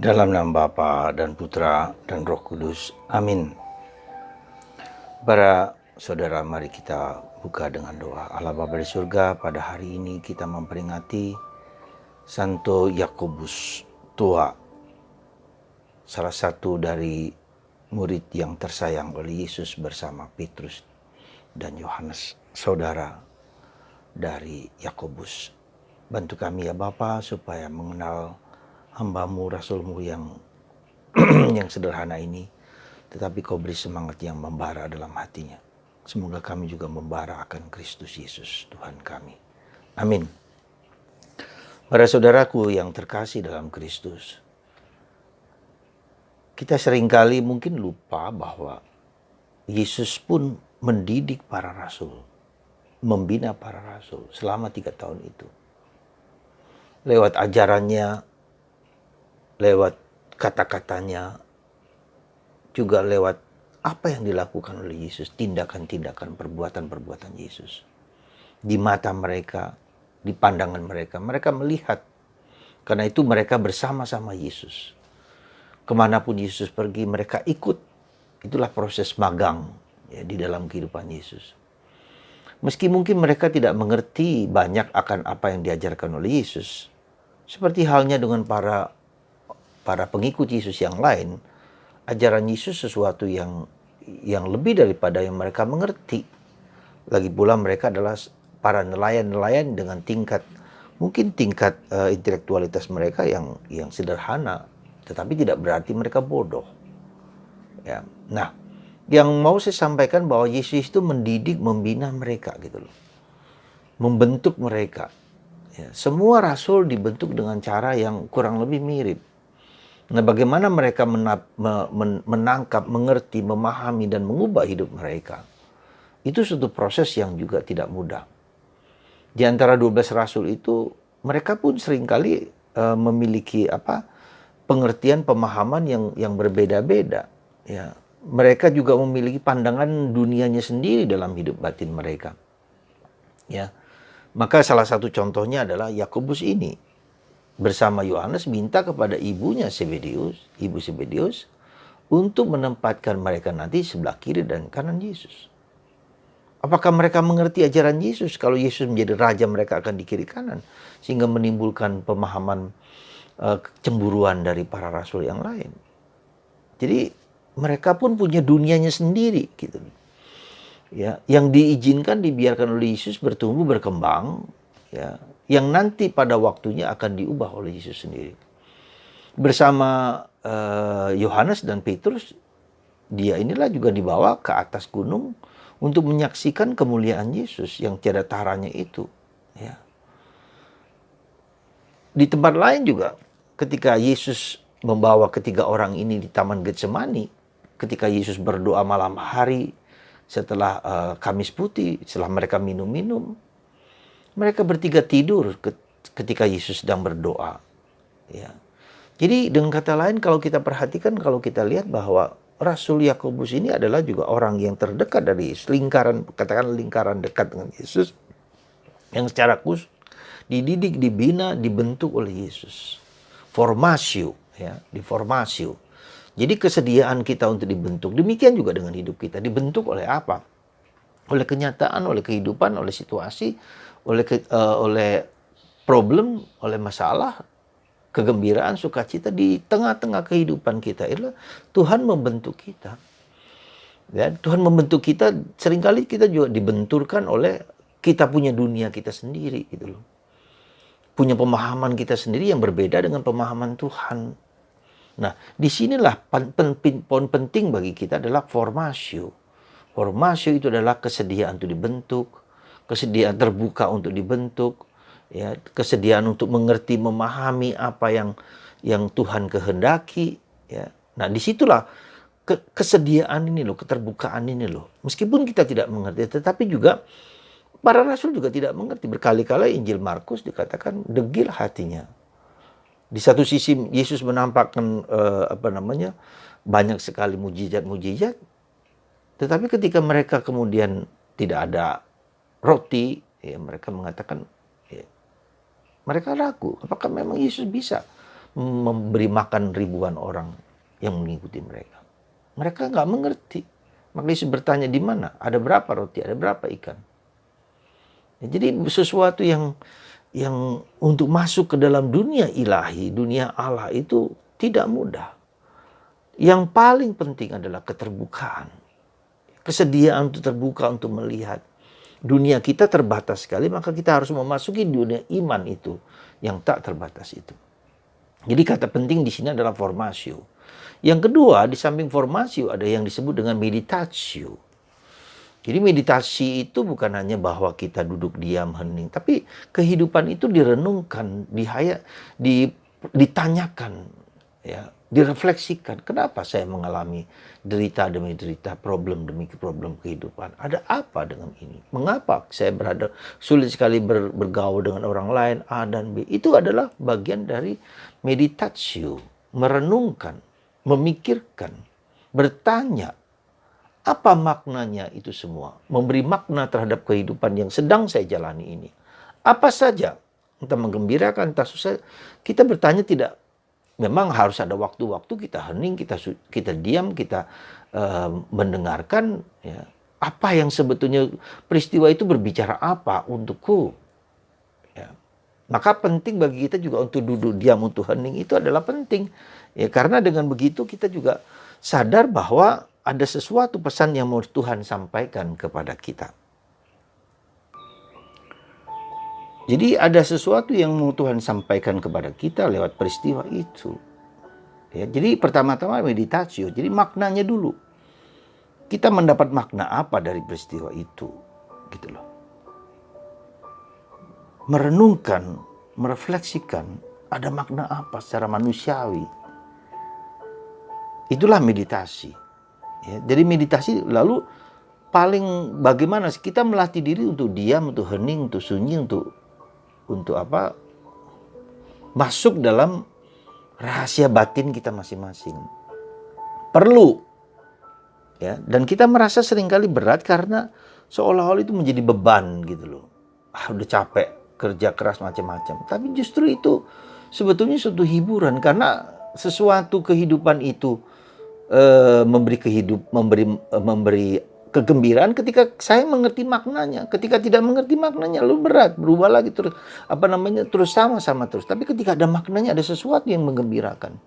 Dalam nama Bapa dan Putra dan Roh Kudus. Amin. Para saudara, mari kita buka dengan doa. Allah Bapa di surga, pada hari ini kita memperingati Santo Yakobus Tua, salah satu dari murid yang tersayang oleh Yesus bersama Petrus dan Yohanes, saudara dari Yakobus. Bantu kami ya Bapa supaya mengenal hamba-Mu, Rasul-Mu yang yang sederhana ini, tetapi Kau beri semangat yang membara dalam hatinya. Semoga kami juga membara akan Kristus Yesus Tuhan kami. Amin. Para saudaraku yang terkasih dalam Kristus, kita seringkali mungkin lupa bahwa Yesus pun mendidik para rasul, membina para rasul selama 3 tahun itu. Lewat ajarannya, lewat kata-katanya, juga lewat apa yang dilakukan oleh Yesus, tindakan-tindakan, perbuatan-perbuatan Yesus. Di mata mereka, di pandangan mereka, mereka melihat. Karena itu mereka bersama-sama Yesus. Kemanapun Yesus pergi, mereka ikut. Itulah proses magang ya, di dalam kehidupan Yesus. Meski mungkin mereka tidak mengerti banyak akan apa yang diajarkan oleh Yesus, seperti halnya dengan para pengikut Yesus yang lain, ajaran Yesus sesuatu yang lebih daripada yang mereka mengerti. Lagi pula mereka adalah para nelayan-nelayan dengan tingkat intelektualitas mereka yang sederhana, tetapi tidak berarti mereka bodoh. Ya. Nah, yang mau saya sampaikan bahwa Yesus itu mendidik, membina mereka gitu loh. Membentuk mereka. Ya, semua rasul dibentuk dengan cara yang kurang lebih mirip. Nah, bagaimana mereka menangkap, mengerti, memahami, dan mengubah hidup mereka, itu suatu proses yang juga tidak mudah. Di antara 12 rasul itu, mereka pun seringkali memiliki pengertian, pemahaman yang berbeda-beda. Ya, mereka juga memiliki pandangan dunianya sendiri dalam hidup batin mereka. Ya, maka salah satu contohnya adalah Yakobus ini. Bersama Yohanes minta kepada ibunya ibu Zebedeus, untuk menempatkan mereka nanti sebelah kiri dan kanan Yesus. Apakah mereka mengerti ajaran Yesus? Kalau Yesus menjadi raja, mereka akan di kiri kanan, sehingga menimbulkan pemahaman kecemburuan dari para rasul yang lain. Jadi mereka pun punya dunianya sendiri gitu. Ya, yang diizinkan, dibiarkan oleh Yesus bertumbuh, berkembang, ya, yang nanti pada waktunya akan diubah oleh Yesus sendiri. Bersama Yohanes dan Petrus, dia inilah juga dibawa ke atas gunung untuk menyaksikan kemuliaan Yesus yang tiada taranya itu. Ya. Di tempat lain juga, ketika Yesus membawa ketiga orang ini di Taman Getsemani, ketika Yesus berdoa malam hari setelah Kamis Putih, setelah mereka minum-minum, mereka bertiga tidur ketika Yesus sedang berdoa. Ya. Jadi dengan kata lain, kalau kita perhatikan, kalau kita lihat bahwa Rasul Yakobus ini adalah juga orang yang terdekat dari lingkaran dekat dengan Yesus, yang secara khusus dididik, dibina, dibentuk oleh Yesus. Formasio, ya, diformasio. Jadi kesediaan kita untuk dibentuk, demikian juga dengan hidup kita. Dibentuk oleh apa? Oleh kenyataan, oleh kehidupan, oleh situasi, oleh problem, oleh masalah, kegembiraan, sukacita di tengah-tengah kehidupan kita. Itulah Tuhan membentuk kita. Ya, Tuhan membentuk kita, seringkali kita juga dibenturkan oleh kita punya dunia kita sendiri gitu loh. Punya pemahaman kita sendiri yang berbeda dengan pemahaman Tuhan. Nah, disinilah poin penting bagi kita adalah formasio. Formasio itu adalah kesediaan untuk dibentuk, kesediaan terbuka untuk dibentuk, ya, kesediaan untuk mengerti, memahami apa yang Tuhan kehendaki, ya. Nah, disitulah kesediaan ini loh, keterbukaan ini loh. Meskipun kita tidak mengerti, tetapi juga para rasul juga tidak mengerti. Berkali-kali Injil Markus dikatakan degil hatinya. Di satu sisi Yesus menampakkan banyak sekali mujizat-mujizat, tetapi ketika mereka kemudian tidak ada roti, ya, mereka mengatakan, ya, mereka ragu, apakah memang Yesus bisa memberi makan ribuan orang yang mengikuti mereka. Mereka nggak mengerti. Maka Yesus bertanya, di mana? Ada berapa roti? Ada berapa ikan? Ya, jadi sesuatu yang untuk masuk ke dalam dunia ilahi, dunia Allah itu tidak mudah. Yang paling penting adalah keterbukaan. Kesediaan untuk terbuka, untuk melihat. Dunia kita terbatas sekali, maka kita harus memasuki dunia iman itu yang tak terbatas itu. Jadi kata penting di sini adalah formasio. Yang kedua, di samping formasio ada yang disebut dengan meditatio. Jadi meditasi itu bukan hanya bahwa kita duduk diam hening, tapi kehidupan itu direnungkan, ditanyakan, ya, direfleksikan. Kenapa saya mengalami derita demi derita, problem demi problem kehidupan? Ada apa dengan ini? Mengapa saya sulit sekali bergaul dengan orang lain A dan B? Itu adalah bagian dari meditatio, merenungkan, memikirkan, bertanya. Apa maknanya itu semua? Memberi makna terhadap kehidupan yang sedang saya jalani ini. Apa saja, entah menggembirakan, entah susah, kita bertanya tidak. Memang harus ada waktu-waktu kita hening, kita diam, kita mendengarkan. Ya, apa yang sebetulnya peristiwa itu berbicara apa untukku. Ya. Maka penting bagi kita juga untuk duduk diam, untuk hening itu adalah penting. Ya, karena dengan begitu kita juga sadar bahwa ada sesuatu pesan yang mau Tuhan sampaikan kepada kita. Jadi ada sesuatu yang mau Tuhan sampaikan kepada kita lewat peristiwa itu. Ya, jadi pertama-tama meditatio. Jadi maknanya dulu. Kita mendapat makna apa dari peristiwa itu? Gitu loh. Merenungkan, merefleksikan, ada makna apa secara manusiawi. Itulah meditasi. Ya, jadi meditasi lalu paling bagaimana kita melatih diri untuk diam, untuk hening, untuk sunyi, untuk apa? Masuk dalam rahasia batin kita masing-masing. Perlu. Ya, dan kita merasa seringkali berat karena seolah-olah itu menjadi beban gitu loh. Udah capek, kerja keras macam-macam. Tapi justru itu sebetulnya suatu hiburan karena sesuatu kehidupan itu memberi kegembiraan ketika saya mengerti maknanya. Ketika tidak mengerti maknanya lalu berat, berubah lagi terus terus sama terus. Tapi ketika ada maknanya, ada sesuatu yang menggembirakan.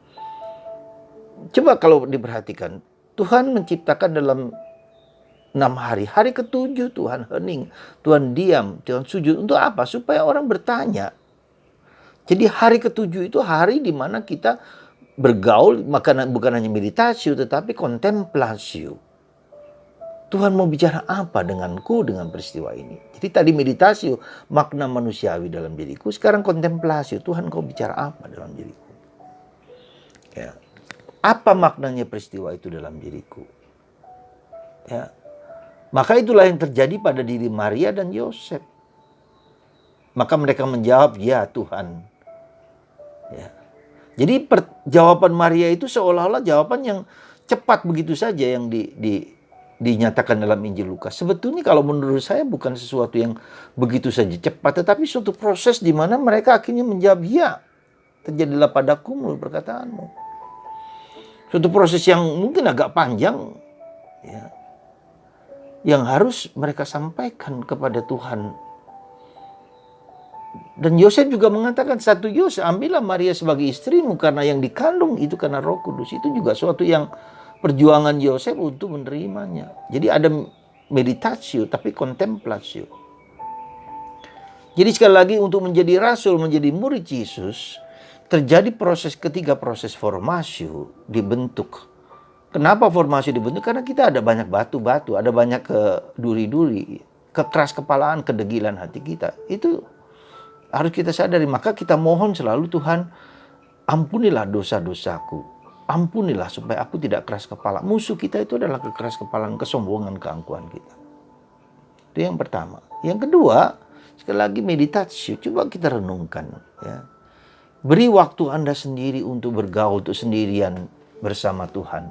Coba kalau diperhatikan, Tuhan menciptakan dalam 6 hari. Hari ke-7 Tuhan hening, Tuhan diam, Tuhan sujud. Untuk apa? Supaya orang bertanya. Jadi hari ke-7 itu hari di mana kita bergaul, bukan hanya meditasi, tetapi kontemplasi. Tuhan mau bicara apa denganku dengan peristiwa ini? Jadi tadi meditasi, makna manusiawi dalam diriku. Sekarang kontemplasi, Tuhan kau bicara apa dalam diriku? Ya. Apa maknanya peristiwa itu dalam diriku? Ya. Maka itulah yang terjadi pada diri Maria dan Yosef. Maka mereka menjawab, ya Tuhan. Ya. Jadi jawaban Maria itu seolah-olah jawaban yang cepat begitu saja yang dinyatakan dalam Injil Lukas. Sebetulnya kalau menurut saya bukan sesuatu yang begitu saja cepat, tetapi suatu proses di mana mereka akhirnya menjawab, ya, terjadilah padaku menurut perkataanmu. Suatu proses yang mungkin agak panjang, ya, yang harus mereka sampaikan kepada Tuhan. Dan Yosef juga mengatakan, satu Yosef, ambillah Maria sebagai istrimu karena yang dikandung itu karena Roh Kudus. Itu juga suatu yang perjuangan Yosef untuk menerimanya. Jadi ada meditatio tapi kontemplasi. Jadi sekali lagi untuk menjadi rasul, menjadi murid Yesus, terjadi ketiga proses formasio dibentuk. Kenapa formasi dibentuk? Karena kita ada banyak batu-batu, ada banyak duri-duri, kekeras kepalaan, kedegilan hati kita. Itu harus kita sadari. Maka kita mohon selalu, Tuhan, ampunilah dosa-dosaku. Ampunilah supaya aku tidak keras kepala. Musuh kita itu adalah kekeras kepalaan, kesombongan, keangkuhan kita. Itu yang pertama. Yang kedua, sekali lagi meditasi. Coba kita renungkan. Ya. Beri waktu Anda sendiri untuk bergaul, untuk sendirian bersama Tuhan.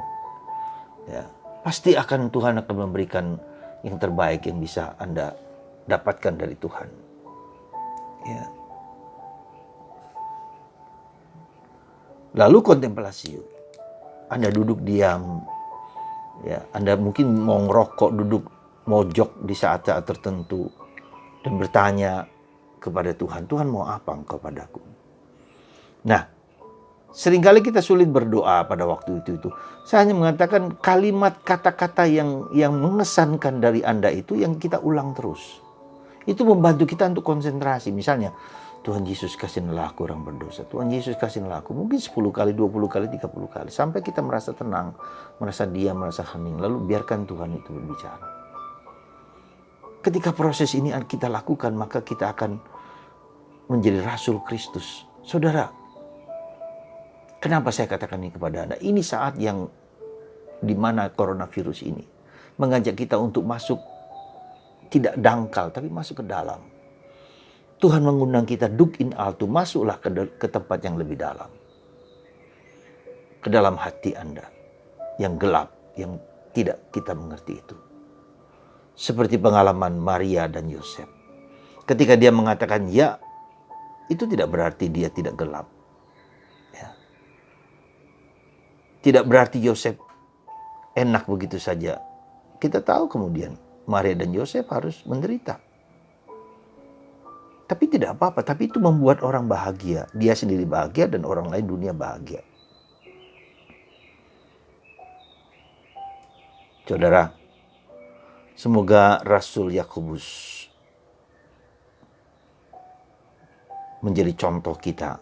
Ya. Pasti Tuhan akan memberikan yang terbaik yang bisa Anda dapatkan dari Tuhan. Ya. Lalu kontemplasi. Anda duduk diam, ya, Anda mungkin mau ngerokok, duduk mojok di saat-saat tertentu dan bertanya kepada Tuhan, Tuhan mau apa Engkau padaku? Nah, seringkali kita sulit berdoa pada waktu itu. Saya hanya mengatakan kalimat kata-kata yang mengesankan dari Anda itu yang kita ulang terus. Itu membantu kita untuk konsentrasi. Misalnya, Tuhan Yesus kasihlah aku orang berdosa. Tuhan Yesus kasihlah aku. Mungkin 10 kali, 20 kali, 30 kali. Sampai kita merasa tenang, merasa diam, merasa hening. Lalu biarkan Tuhan itu berbicara. Ketika proses ini kita lakukan, maka kita akan menjadi Rasul Kristus. Saudara, kenapa saya katakan ini kepada Anda? Ini saat yang dimana coronavirus ini mengajak kita untuk masuk, tidak dangkal, tapi masuk ke dalam. Tuhan mengundang kita duk in alto, masuklah ke tempat yang lebih dalam. Ke dalam hati Anda yang gelap, yang tidak kita mengerti itu. Seperti pengalaman Maria dan Yosef. Ketika dia mengatakan ya, itu tidak berarti dia tidak gelap. Ya. Tidak berarti Yosef enak begitu saja. Kita tahu kemudian Maria dan Yosef harus menderita. Tapi tidak apa-apa, tapi itu membuat orang bahagia. Dia sendiri bahagia dan orang lain dunia bahagia. Saudara, semoga Rasul Yakobus menjadi contoh kita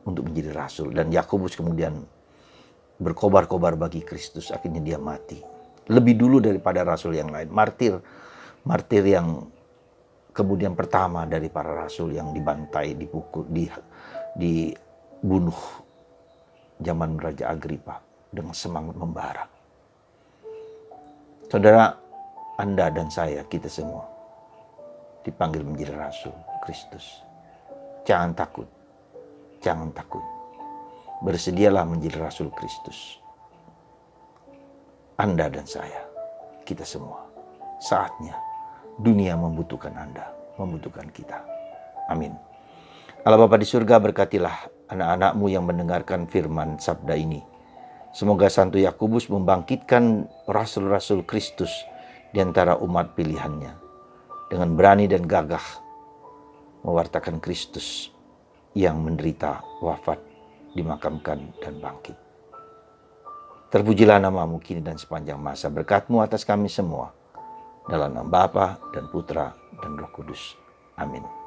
untuk menjadi rasul. Dan Yakobus kemudian berkobar-kobar bagi Kristus, akhirnya dia mati. Lebih dulu daripada rasul yang lain. Martir yang kemudian pertama dari para rasul yang dibantai, dipukul, dibunuh zaman Raja Agripa dengan semangat membara. Saudara, Anda dan saya, kita semua dipanggil menjadi Rasul Kristus. Jangan takut, jangan takut. Bersedialah menjadi Rasul Kristus. Anda dan saya, kita semua. Saatnya dunia membutuhkan Anda, membutuhkan kita. Amin. Allah Bapa di surga, berkatilah anak-anak-Mu yang mendengarkan firman sabda ini. Semoga Santo Yakobus membangkitkan rasul-rasul Kristus di antara umat pilihannya. Dengan berani dan gagah mewartakan Kristus yang menderita, wafat, dimakamkan, dan bangkit. Terpujilah nama-Mu kini dan sepanjang masa. Berkat-Mu atas kami semua. Dalam nama Bapa dan Putra dan Roh Kudus. Amin.